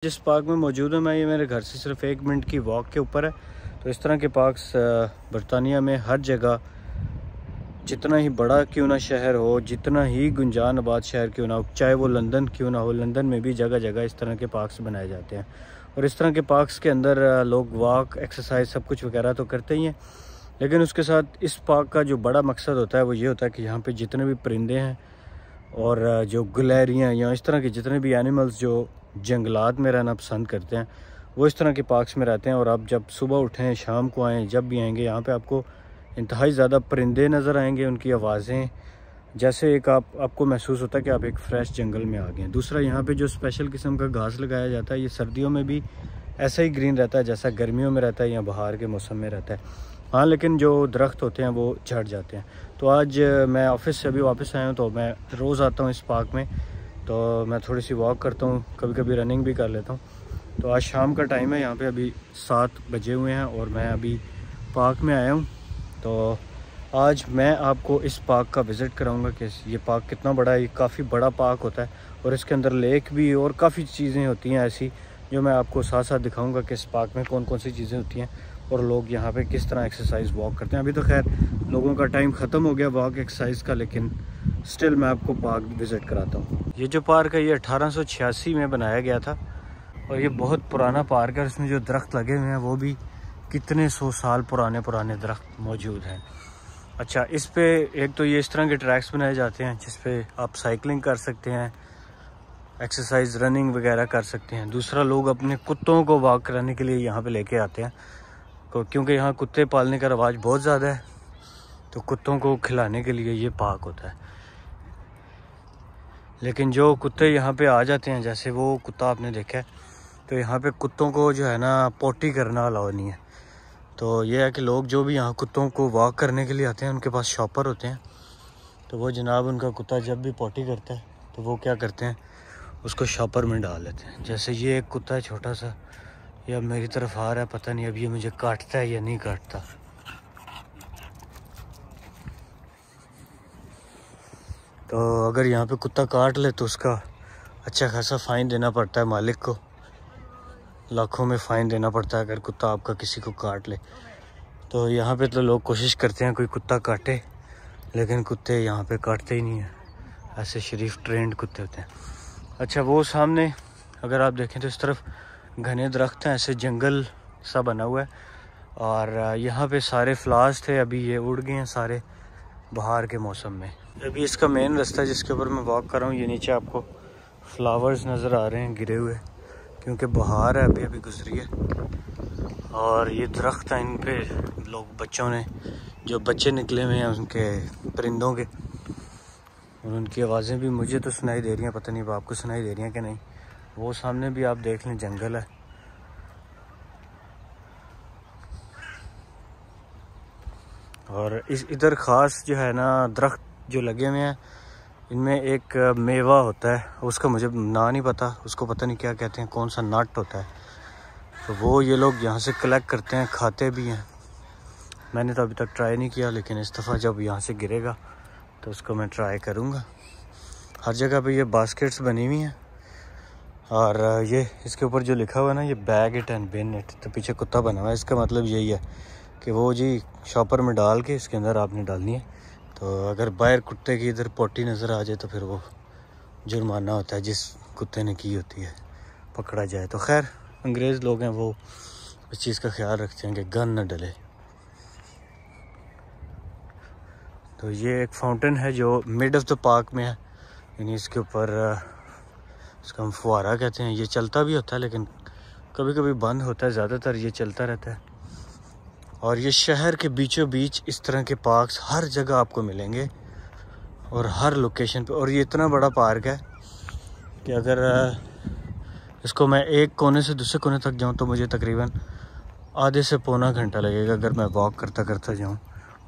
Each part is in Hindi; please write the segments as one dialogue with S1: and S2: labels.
S1: जिस पार्क में मौजूद हूँ मैं, ये मेरे घर से सिर्फ 1 मिनट की वॉक के ऊपर है। तो इस तरह के पार्क्स बरतानिया में हर जगह, जितना ही बड़ा क्यों ना शहर हो, जितना ही गुंजान आबाद शहर क्यों ना हो, चाहे वो लंदन क्यों ना हो, लंदन में भी जगह जगह इस तरह के पार्क्स बनाए जाते हैं। और इस तरह के पार्क्स के अंदर लोग वॉक, एक्सरसाइज सब कुछ वगैरह तो करते ही हैं, लेकिन उसके साथ इस पार्क का जो बड़ा मकसद होता है वो ये होता है कि यहाँ पर जितने भी परिंदे हैं और जो गुलहरियाँ या इस तरह के जितने भी एनिमल्स जो जंगलात में रहना पसंद करते हैं, वो इस तरह के पार्क्स में रहते हैं। और आप जब सुबह उठें, शाम को आएँ, जब भी आएंगे यहाँ पे आपको इंतहाई ज़्यादा परिंदे नज़र आएंगे, उनकी आवाज़ें, जैसे एक आपको महसूस होता है कि आप एक फ़्रेश जंगल में आ गए हैं। दूसरा, यहाँ पे जो स्पेशल किस्म का घास लगाया जाता है, ये सर्दियों में भी ऐसा ही ग्रीन रहता है जैसा गर्मियों में रहता है या बाहर के मौसम में रहता है। हाँ, लेकिन जो दरख्त होते हैं वो झड़ जाते हैं। तो आज मैं ऑफ़िस से अभी वापस आया हूँ, तो मैं रोज़ आता हूँ इस पार्क में, तो मैं थोड़ी सी वॉक करता हूँ, कभी कभी रनिंग भी कर लेता हूँ। तो आज शाम का टाइम है, यहाँ पे अभी 7 बजे हुए हैं और मैं अभी पार्क में आया हूँ। तो आज मैं आपको इस पार्क का विज़िट कराऊंगा कि ये पार्क कितना बड़ा है। ये काफ़ी बड़ा पार्क होता है और इसके अंदर लेक भी और काफ़ी चीज़ें होती हैं ऐसी, जो मैं आपको साथ साथ दिखाऊंगा कि इस पार्क में कौन कौन सी चीज़ें होती हैं और लोग यहाँ पे किस तरह एक्सरसाइज वॉक करते हैं। अभी तो खैर लोगों का टाइम ख़त्म हो गया वॉक एक्सरसाइज का, लेकिन स्टिल मैं आपको पार्क विज़िट कराता हूँ। ये जो पार्क है ये 1886 में बनाया गया था और ये बहुत पुराना पार्क है। और इसमें जो दरख्त लगे हुए हैं वो भी कितने 100 साल पुराने दरख्त मौजूद हैं। अच्छा, इस पे एक तो ये इस तरह के ट्रैक्स बनाए जाते हैं जिस पे आप साइकिलिंग कर सकते हैं, एक्सरसाइज, रनिंग वगैरह कर सकते हैं। दूसरा, लोग अपने कुत्तों को वॉक कराने के लिए यहाँ पे लेके आते हैं, क्योंकि यहाँ कुत्ते पालने का रवाज बहुत ज़्यादा है, तो कुत्तों को खिलाने के लिए ये पार्क होता है। लेकिन जो कुत्ते यहाँ पे आ जाते हैं, जैसे वो कुत्ता आपने देखा है, तो यहाँ पे कुत्तों को जो है ना पोटी करना अलाउ नहीं है। तो ये है कि लोग जो भी यहाँ कुत्तों को वॉक करने के लिए आते हैं, उनके पास शॉपर होते हैं, तो वो जनाब उनका कुत्ता जब भी पोटी करता है तो वो क्या करते हैं, उसको शॉपर में डाल लेते हैं। जैसे ये एक कुत्ता है छोटा सा, ये अब मेरी तरफ आ रहा है, पता नहीं अब ये मुझे काटता है या नहीं काटता। तो अगर यहाँ पे कुत्ता काट ले तो उसका अच्छा खासा फ़ाइन देना पड़ता है मालिक को, लाखों में फ़ाइन देना पड़ता है अगर कुत्ता आपका किसी को काट ले। तो यहाँ पे तो लोग कोशिश करते हैं कोई कुत्ता काटे, लेकिन कुत्ते यहाँ पे काटते ही नहीं हैं, ऐसे शरीफ ट्रेंड कुत्ते होते हैं। अच्छा, वो सामने अगर आप देखें तो इस तरफ घने दरख्त हैं, ऐसे जंगल सा बना हुआ है। और यहाँ पे सारे फ्लावर्स थे, अभी ये उड़ गए हैं सारे बाहर के मौसम में। अभी इसका मेन रास्ता जिसके ऊपर मैं वॉक कर रहा हूँ, ये नीचे आपको फ्लावर्स नज़र आ रहे हैं गिरे हुए, क्योंकि बहार है, अभी गुजरी है। और ये दरख्त हैं, इन पे लोग, बच्चों ने, जो बच्चे निकले हुए हैं उनके परिंदों के, और उनकी आवाज़ें भी मुझे तो सुनाई दे रही हैं, पता नहीं अब आपको सुनाई दे रही हैं कि नहीं। वो सामने भी आप देख लें जंगल है। और इस इधर ख़ास जो है ना दरख्त जो लगे हुए हैं, इनमें एक मेवा होता है, उसका मुझे ना नहीं पता, उसको पता नहीं क्या कहते हैं, कौन सा नट होता है, तो वो ये लोग यहाँ से कलेक्ट करते हैं, खाते भी हैं। मैंने तो अभी तक ट्राई नहीं किया, लेकिन इस दफ़ा जब यहाँ से गिरेगा तो उसको मैं ट्राई करूँगा। हर जगह पे ये बास्केट्स बनी हुई हैं, और ये इसके ऊपर जो लिखा हुआ है ना, ये bag it and bin it, तो पीछे कुत्ता बना हुआ है। इसका मतलब यही है कि वो जी शॉपर में डाल के इसके अंदर आपने डालनी है। तो अगर बाहर कुत्ते की इधर पोटी नज़र आ जाए तो फिर वो जुर्माना होता है जिस कुत्ते ने की होती है, पकड़ा जाए। तो खैर अंग्रेज़ लोग हैं, वो इस चीज़ का ख्याल रखते हैं कि गन न डले। तो ये एक फाउंटेन है जो मिड ऑफ द पार्क में है, यानी इसके ऊपर इसका हम फुहारा कहते हैं। ये चलता भी होता है लेकिन कभी कभी बंद होता है, ज़्यादातर ये चलता रहता है। और ये शहर के बीचों बीच इस तरह के पार्क्स हर जगह आपको मिलेंगे और हर लोकेशन पे। और ये इतना बड़ा पार्क है कि अगर इसको मैं एक कोने से दूसरे कोने तक जाऊं तो मुझे तकरीबन आधे से पौना घंटा लगेगा अगर मैं वॉक करता करता जाऊं।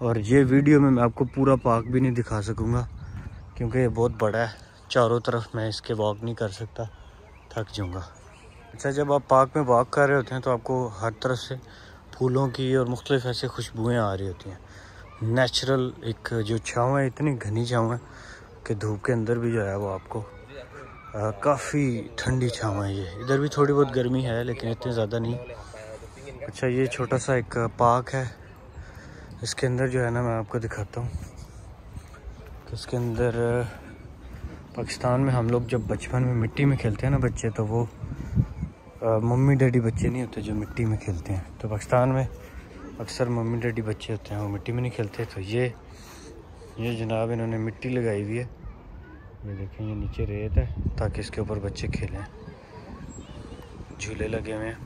S1: और ये वीडियो में मैं आपको पूरा पार्क भी नहीं दिखा सकूंगा क्योंकि ये बहुत बड़ा है, चारों तरफ मैं इसके वॉक नहीं कर सकता, थक जाऊँगा। अच्छा, जब आप पार्क में वॉक कर रहे होते हैं तो आपको हर तरफ से फूलों की और मुख्तलिफ ऐसे खुशबुएँ आ रही होती हैं। नेचुरल एक जो छाँव है, इतनी घनी छाँव है कि धूप के अंदर भी जो है वो आपको काफ़ी ठंडी छाँव है ये। इधर भी थोड़ी बहुत गर्मी है लेकिन इतनी ज़्यादा नहीं। अच्छा, ये छोटा सा एक पार्क है, इसके अंदर जो है ना मैं आपको दिखाता हूँ। इसके अंदर पाकिस्तान में हम लोग जब बचपन में मिट्टी में खेलते हैं ना बच्चे, तो वो मम्मी डैडी बच्चे नहीं होते जो मिट्टी में खेलते हैं। तो पाकिस्तान में अक्सर मम्मी डैडी बच्चे होते हैं वो मिट्टी में नहीं खेलते। तो ये जनाब इन्होंने मिट्टी लगाई हुई है, ये देखें, ये नीचे रेत है ताकि इसके ऊपर बच्चे खेलें। झूले लगे हुए हैं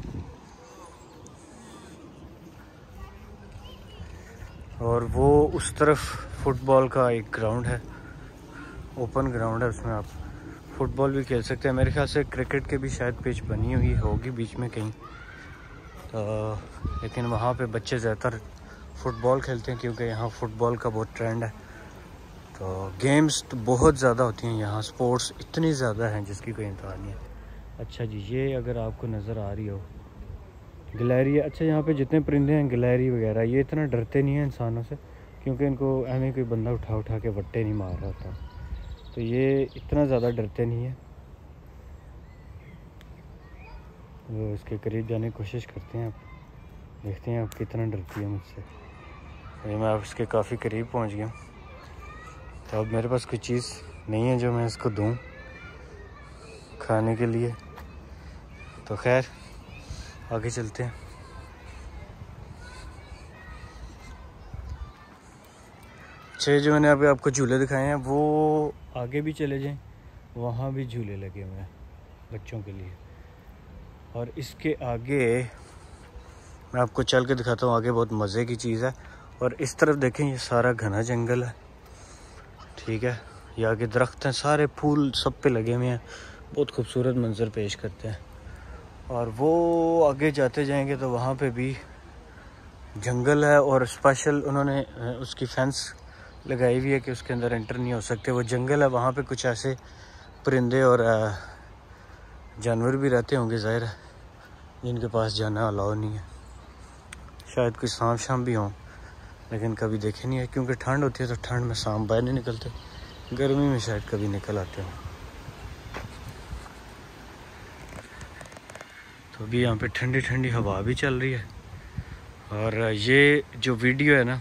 S1: और वो उस तरफ फुटबॉल का एक ग्राउंड है, ओपन ग्राउंड है, उसमें आप फुटबॉल भी खेल सकते हैं। मेरे ख्याल से क्रिकेट के भी शायद पिच बनी हुई होगी बीच में कहीं, तो लेकिन वहाँ पे बच्चे ज़्यादातर फुटबॉल खेलते हैं क्योंकि यहाँ फुटबॉल का बहुत ट्रेंड है। तो गेम्स तो बहुत ज़्यादा होती हैं यहाँ, स्पोर्ट्स इतनी ज़्यादा हैं जिसकी कोई इंतहा नहीं है। अच्छा जी, ये अगर आपको नज़र आ रही हो गिलहरी। अच्छा, यहाँ पे जितने परिंदे हैं गिलहरी वगैरह, ये इतना डरते नहीं हैं इंसानों से क्योंकि इनको हमें कोई बंदा उठा के वट्टे नहीं मार रहा होता, तो ये इतना ज़्यादा डरते नहीं हैं। वो इसके करीब जाने की कोशिश करते हैं, आप देखते हैं आप कितना डरती है मुझसे। ये मैं आप इसके काफ़ी करीब पहुँच गया, तो अब मेरे पास कोई चीज़ नहीं है जो मैं इसको दूँ खाने के लिए। तो खैर आगे चलते हैं। अच्छा, जो मैंने अभी आपको झूले दिखाए हैं वो आगे भी चले जाएं, वहाँ भी झूले लगे हुए हैं बच्चों के लिए। और इसके आगे मैं आपको चल के दिखाता हूँ, आगे बहुत मज़े की चीज़ है। और इस तरफ देखें, ये सारा घना जंगल है, ठीक है। ये आगे दरख्त हैं, सारे फूल सब पे लगे हुए हैं, बहुत खूबसूरत मंजर पेश करते हैं। और वो आगे जाते जाएंगे तो वहाँ पे भी जंगल है और स्पेशल उन्होंने उसकी फेंस लगाई हुई है कि उसके अंदर एंटर नहीं हो सकते। वो जंगल है, वहाँ पे कुछ ऐसे परिंदे और जानवर भी रहते होंगे ज़ाहिर है, जिनके पास जाना अलाउ नहीं है। शायद कोई सांप शाम भी हों, लेकिन कभी देखे नहीं है क्योंकि ठंड होती है तो ठंड में सांप बाहर नहीं निकलते, गर्मी में शायद कभी निकल आते हों। तो अभी यहाँ पे ठंडी ठंडी हवा भी चल रही है। और ये जो वीडियो है ना,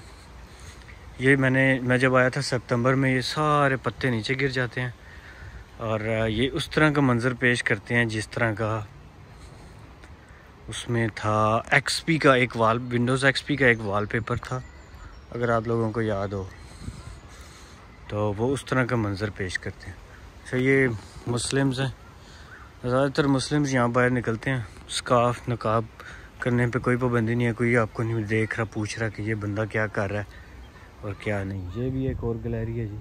S1: ये मैं जब आया था सितंबर में, ये सारे पत्ते नीचे गिर जाते हैं और ये उस तरह का मंज़र पेश करते हैं जिस तरह का उसमें था XP का एक विंडोज़ XP का एक वॉलपेपर था, अगर आप लोगों को याद हो तो वो उस तरह का मंज़र पेश करते हैं। अच्छा, ये मुस्लिम्स हैं, ज़्यादातर मुस्लिम्स यहाँ बाहर निकलते हैं, स्कार्फ नकाब करने पे कोई पाबंदी नहीं है, कोई आपको नहीं देख रहा पूछ रहा कि ये बंदा क्या कर रहा है और क्या नहीं। ये भी एक और गिलहरी है जी,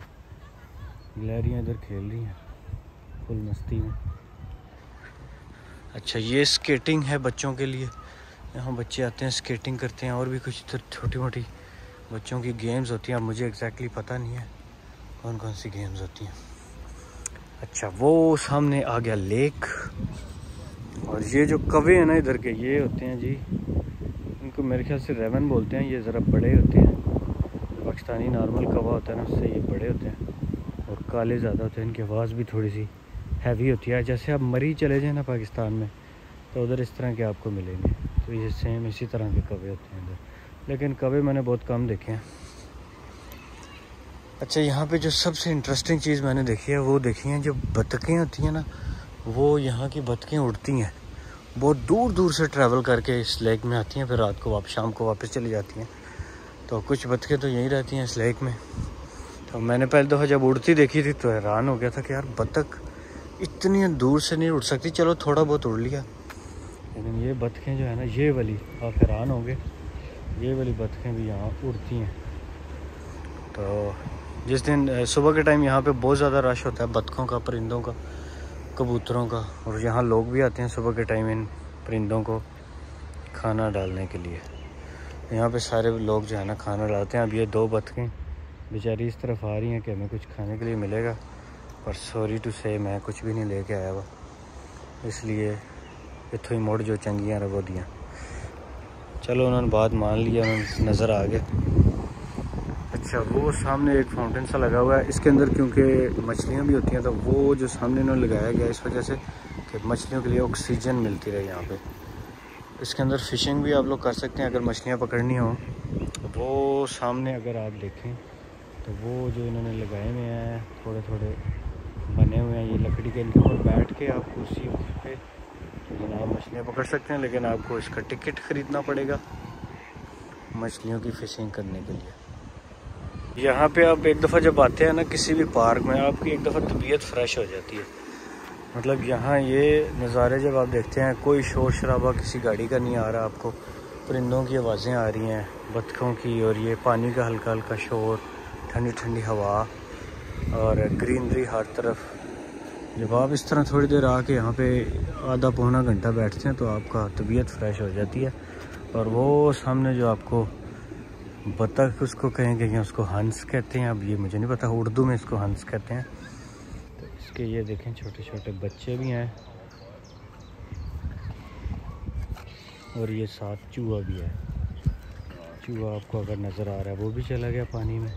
S1: गिलहरियाँ इधर खेल रही हैं फुल मस्ती में। अच्छा, ये स्केटिंग है बच्चों के लिए, यहाँ बच्चे आते हैं स्केटिंग करते हैं, और भी कुछ इधर छोटी मोटी बच्चों की गेम्स होती हैं, अब मुझे एग्जैक्टली पता नहीं है कौन कौन सी गेम्स होती हैं। अच्छा, वो सामने आ गया लेक, और ये जो कवे हैं ना इधर के, ये होते हैं जी, इनको मेरे ख्याल से रेवन बोलते हैं। ये ज़रा बड़े होते हैं, पाकिस्तानी नॉर्मल कवा होता है ना उससे ये बड़े होते हैं और काले ज़्यादा होते हैं, इनकी आवाज़ भी थोड़ी सी हैवी होती है। जैसे आप मरी चले जाएँ ना पाकिस्तान में, तो उधर इस तरह के आपको मिलेंगे, तो ये सेम इसी तरह के कवे होते हैं इधर, लेकिन कवे मैंने बहुत कम देखे हैं। अच्छा, यहाँ पे जो सबसे इंटरेस्टिंग चीज़ मैंने देखी है वो देखी है, जो बतखें होती हैं ना, वो यहाँ की बतखें उड़ती हैं, बहुत दूर दूर से ट्रैवल करके इस लेक में आती हैं, फिर रात को शाम को वापस चली जाती हैं। तो कुछ बतखें तो यहीं रहती हैं इस लेक में। तो मैंने पहले दफ़ा जब उड़ती देखी थी तो हैरान हो गया था कि यार बतख इतनी दूर से नहीं उड़ सकती, चलो थोड़ा बहुत उड़ लिया, लेकिन ये बतखें जो है ना, ये वाली, आप हैरान होंगे, ये वाली बतखें भी यहाँ उड़ती हैं। तो जिस दिन सुबह के टाइम यहाँ पे बहुत ज़्यादा रश होता है बतखों का, परिंदों का, कबूतरों का, और यहाँ लोग भी आते हैं सुबह के टाइम इन परिंदों को खाना डालने के लिए। यहाँ पे सारे लोग जो है ना खाना डालते हैं। अब ये दो बतखें बेचारी इस तरफ आ रही हैं कि हमें कुछ खाने के लिए मिलेगा, पर सॉरी टू से मैं कुछ भी नहीं लेके आया हुआ, इसलिए इतों ही मुड़ जो चंगियाँ रवो दियाँ। चलो उन्होंने बात मान लिया, उन्होंने नज़र आ गया। अच्छा, अच्छा, वो सामने एक फाउंटेन सा लगा हुआ है, इसके अंदर क्योंकि मछलियाँ भी होती हैं तो वो जो सामने इन्होंने लगाया गया इस वजह से कि मछलियों के लिए ऑक्सीजन मिलती रहे यहाँ पे। इसके अंदर फ़िशिंग भी आप लोग कर सकते हैं अगर मछलियाँ पकड़नी हो। वो सामने अगर आप देखें तो वो जो इन्होंने लगाए हुए हैं थोड़े थोड़े बने हुए हैं, ये लकड़ी के, इनके ऊपर बैठ के आप कुर्सी पे जनाब मछलियाँ पकड़ सकते हैं, लेकिन आपको इसका टिकट ख़रीदना पड़ेगा मछलियों की फ़िशिंग करने के लिए। यहाँ पे आप एक दफ़ा जब आते हैं ना किसी भी पार्क में, आपकी एक दफ़ा तबीयत फ़्रेश हो जाती है। मतलब यहाँ ये नज़ारे जब आप देखते हैं, कोई शोर शराबा किसी गाड़ी का नहीं आ रहा आपको, परिंदों की आवाज़ें आ रही हैं, बतखों की, और ये पानी का हल्का हल्का शोर, ठंडी ठंडी हवा और ग्रीनरी हर तरफ। जब आप इस तरह थोड़ी देर आके यहाँ पे आधा पौना घंटा बैठते हैं तो आपका तबीयत फ़्रेश हो जाती है। और वो सामने जो आपको बतख उसको कहेंगे या उसको हंस कहते हैं, अब ये मुझे नहीं पता, उर्दू में इसको हंस कहते हैं। तो इसके ये देखें छोटे छोटे बच्चे भी हैं और ये साथ चूहा भी है। चूहा आपको अगर नज़र आ रहा है वो भी चला गया पानी में,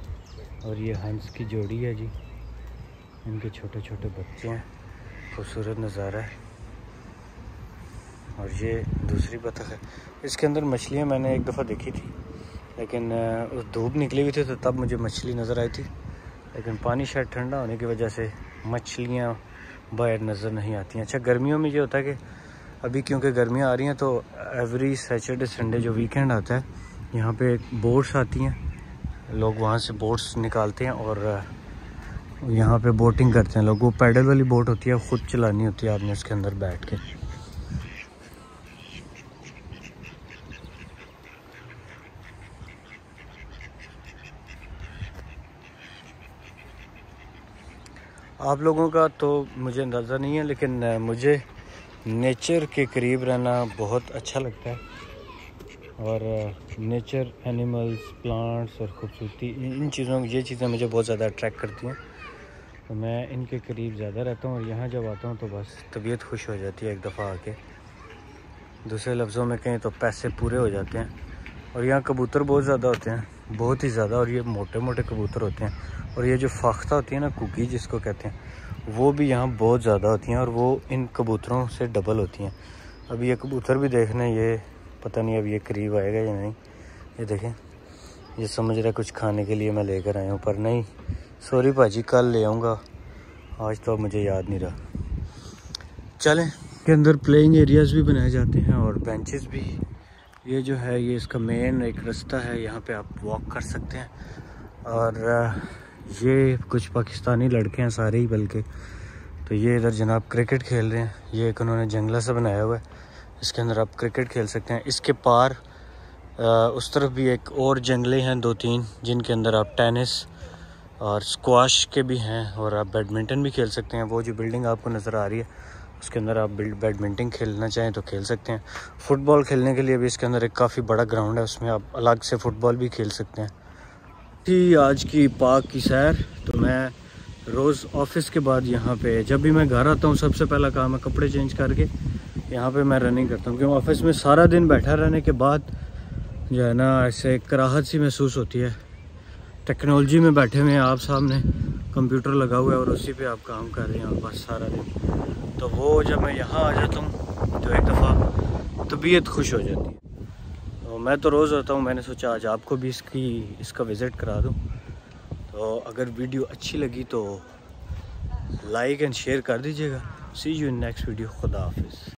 S1: और ये हंस की जोड़ी है जी, इनके छोटे छोटे बच्चे हैं, खूबसूरत नज़ारा है। और ये दूसरी बतख है। इसके अंदर मछलियाँ मैंने एक दफ़ा देखी थी, लेकिन धूप निकली हुई थी तो तब मुझे मछली नज़र आई थी, लेकिन पानी शायद ठंडा होने की वजह से मछलियाँ बाहर नज़र नहीं आती हैं। अच्छा, गर्मियों में ये होता है कि अभी क्योंकि गर्मियाँ आ रही हैं तो एवरी सैटरडे संडे जो वीकेंड आता है यहाँ पे बोट्स आती हैं, लोग वहाँ से बोट्स निकालते हैं और यहाँ पे बोटिंग करते हैं लोग। वो पैडल वाली बोट होती है, ख़ुद चलानी होती है आपने उसके अंदर बैठ के। आप लोगों का तो मुझे अंदाज़ा नहीं है, लेकिन मुझे नेचर के करीब रहना बहुत अच्छा लगता है। और नेचर, एनिमल्स, प्लांट्स और ख़ूबसूरती, इन चीज़ों, ये चीज़ें मुझे बहुत ज़्यादा अट्रैक्ट करती हैं, तो मैं इनके करीब ज़्यादा रहता हूँ। और यहाँ जब आता हूँ तो बस तबीयत खुश हो जाती है एक दफ़ा आके। दूसरे लफ्ज़ों में कहें तो पैसे पूरे हो जाते हैं। और यहाँ कबूतर बहुत ज़्यादा होते हैं, बहुत ही ज़्यादा, और ये मोटे मोटे कबूतर होते हैं। और ये जो फाख्ता होती है ना, कुकी जिसको कहते हैं, वो भी यहाँ बहुत ज़्यादा होती हैं और वो इन कबूतरों से डबल होती हैं। अब ये कबूतर भी देखने, ये पता नहीं अब ये करीब आएगा या नहीं। ये देखें, ये समझ रहा है कुछ खाने के लिए मैं लेकर आया हूँ, पर नहीं, सॉरी भाजी, कल ले आऊँगा, आज तो अब मुझे याद नहीं रहा। चलें, के अंदर प्लेइंग एरियाज़ भी बनाए जाते हैं और बेंचेस भी। ये जो है ये इसका मेन एक रास्ता है, यहाँ पे आप वॉक कर सकते हैं। और ये कुछ पाकिस्तानी लड़के हैं सारे ही, बल्कि तो ये इधर जनाब क्रिकेट खेल रहे हैं। ये एक उन्होंने जंगला सा बनाया हुआ है, इसके अंदर आप क्रिकेट खेल सकते हैं। इसके पार उस तरफ भी एक और जंगले हैं 2-3, जिनके अंदर आप टेनिस और स्क्वाश के भी हैं, और आप बैडमिंटन भी खेल सकते हैं। वो जो बिल्डिंग आपको नज़र आ रही है उसके अंदर आप बैडमिंटन खेलना चाहें तो खेल सकते हैं। फ़ुटबॉल खेलने के लिए भी इसके अंदर एक काफ़ी बड़ा ग्राउंड है, उसमें आप अलग से फ़ुटबॉल भी खेल सकते हैं। थी आज की पार्क की सैर। तो मैं रोज़ ऑफिस के बाद यहाँ पे जब भी मैं घर आता हूँ सबसे पहला काम है कपड़े चेंज करके यहाँ पे मैं रनिंग करता हूँ, क्योंकि ऑफिस में सारा दिन बैठा रहने के बाद जो है ना ऐसे कराहत सी महसूस होती है। टेक्नोलॉजी में बैठे हुए हैं आप, सामने कंप्यूटर लगा हुआ है और उसी पे आप काम कर रहे हैं और बस सारा दिन। तो वो जब मैं यहाँ आ जाता हूँ तो एक दफ़ा तबीयत खुश हो जाती है। तो मैं तो रोज़ आता हूँ, मैंने सोचा आज आपको भी इसका विज़िट करा दूँ। तो अगर वीडियो अच्छी लगी तो लाइक एंड शेयर कर दीजिएगा। सी यू इन नेक्स्ट वीडियो। खुदा हाफिज़।